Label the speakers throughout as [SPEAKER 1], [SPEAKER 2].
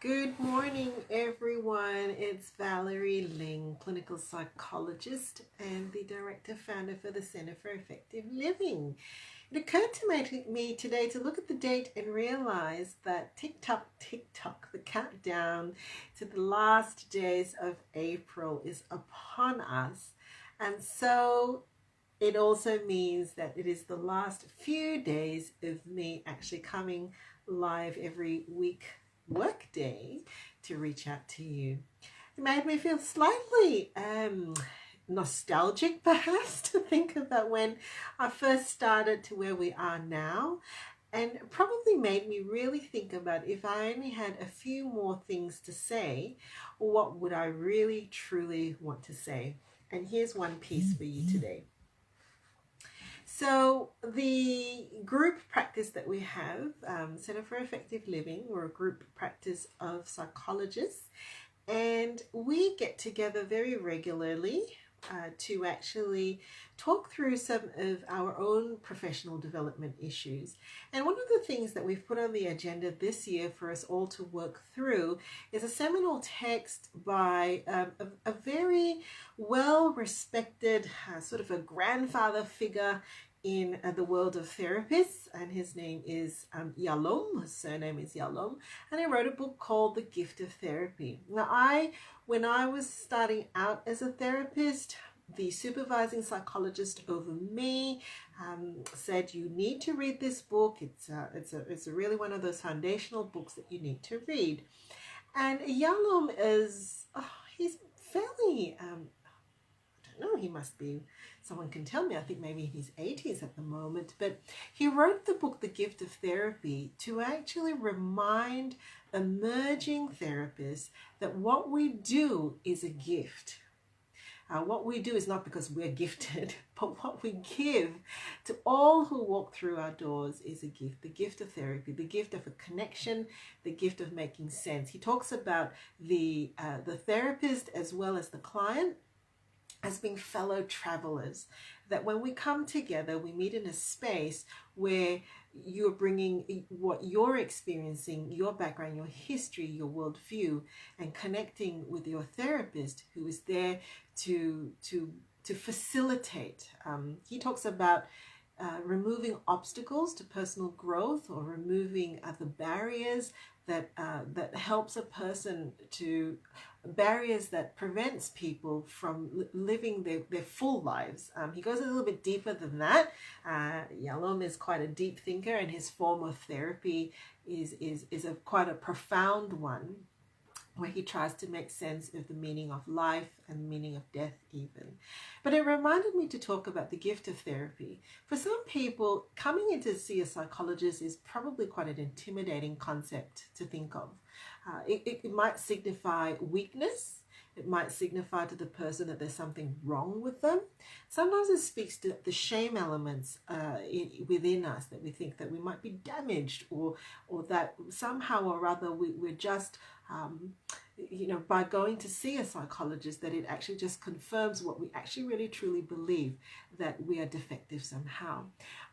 [SPEAKER 1] Good morning, everyone. It's Valerie Ling, clinical psychologist and the director founder for the Center for Effective Living. It occurred to me today to look at the date and realize that tick tock, the countdown to the last days of April is upon us. And so it also means that it is the last few days of me actually coming live every week work day to reach out to you. It made me feel slightly nostalgic, perhaps, to think about when I first started to where we are now, and probably made me really think about, if I only had a few more things to say, what would I really truly want to say? And here's one piece for you today. So the group practice that we have, Center for Effective Living, we're a group practice of psychologists, and we get together very regularly to actually talk through some of our own professional development issues. And one of the things that we've put on the agenda this year for us all to work through is a seminal text by a very well-respected sort of a grandfather figure in the world of therapists, and his name is Yalom. His surname is Yalom, and he wrote a book called The Gift of Therapy. Now, when I was starting out as a therapist, the supervising psychologist over me said, you need to read this book. It's really one of those foundational books that you need to read. And Yalom is, he's fairly, I don't know, he must be, someone can tell me, I think maybe in his 80s at the moment, but he wrote the book The Gift of Therapy to actually remind emerging therapists that what we do is a gift. What we do is not because we're gifted, but what we give to all who walk through our doors is a gift. The gift of therapy, the gift of a connection, the gift of making sense. He talks about the therapist as well as the client as being fellow travelers, that when we come together, we meet in a space where you're bringing what you're experiencing, your background, your history, your worldview, and connecting with your therapist who is there to facilitate. He talks about removing obstacles to personal growth, or removing the barriers that helps a person to, barriers that prevents people from living their full lives. He goes a little bit deeper than that. Yalom is quite a deep thinker, and his form of therapy is quite a profound one, where he tries to make sense of the meaning of life and the meaning of death even. But it reminded me to talk about the gift of therapy. For some people, coming in to see a psychologist is probably quite an intimidating concept to think of. It might signify weakness. It might signify to the person that there's something wrong with them. Sometimes it speaks to the shame elements within us, that we think that we might be damaged, or that somehow or other we're just, by going to see a psychologist, that it actually just confirms what we actually really truly believe, that we are defective somehow.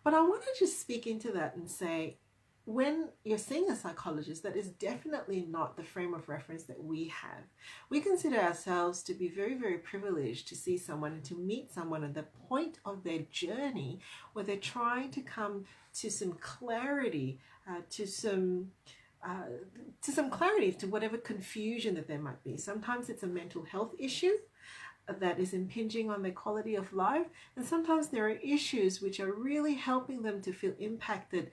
[SPEAKER 1] But I want to just speak into that and say, when you're seeing a psychologist, that is definitely not the frame of reference that we have. We consider ourselves to be very, very privileged to see someone and to meet someone at the point of their journey where they're trying to come to some clarity, to some clarity to whatever confusion that there might be. Sometimes it's a mental health issue that is impinging on their quality of life, and sometimes there are issues which are really helping them to feel impacted,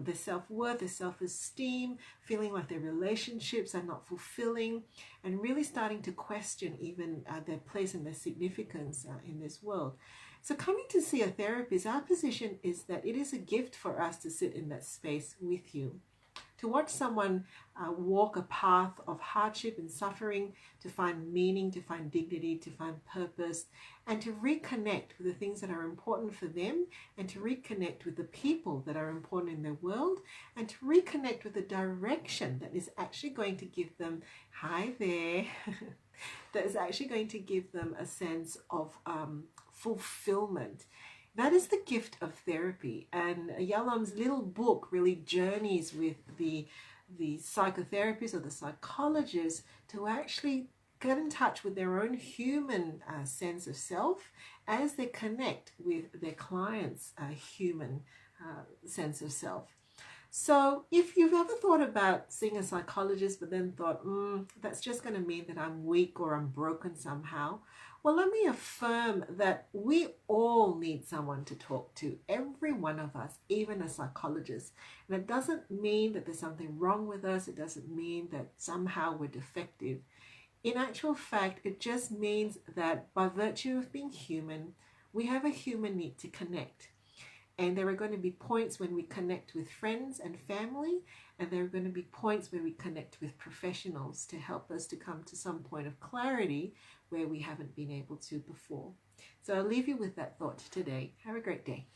[SPEAKER 1] their self-worth, their self-esteem, feeling like their relationships are not fulfilling, and really starting to question even their place and their significance in this world. So coming to see a therapist, our position is that it is a gift for us to sit in that space with you, to watch someone walk a path of hardship and suffering, to find meaning, to find dignity, to find purpose, and to reconnect with the things that are important for them, and to reconnect with the people that are important in their world, and to reconnect with the direction that is actually going to give them, hi there, that is actually going to give them a sense of fulfillment. That is the gift of therapy, and Yalom's little book really journeys with the psychotherapist or the psychologist to actually get in touch with their own human sense of self as they connect with their clients' human sense of self. So if you've ever thought about seeing a psychologist but then thought, that's just going to mean that I'm weak or I'm broken somehow, well, let me affirm that we all need someone to talk to, every one of us, even a psychologist. And it doesn't mean that there's something wrong with us. It doesn't mean that somehow we're defective. In actual fact, it just means that by virtue of being human, we have a human need to connect. And there are going to be points when we connect with friends and family, and there are going to be points where we connect with professionals to help us to come to some point of clarity where we haven't been able to before. So I'll leave you with that thought today. Have a great day.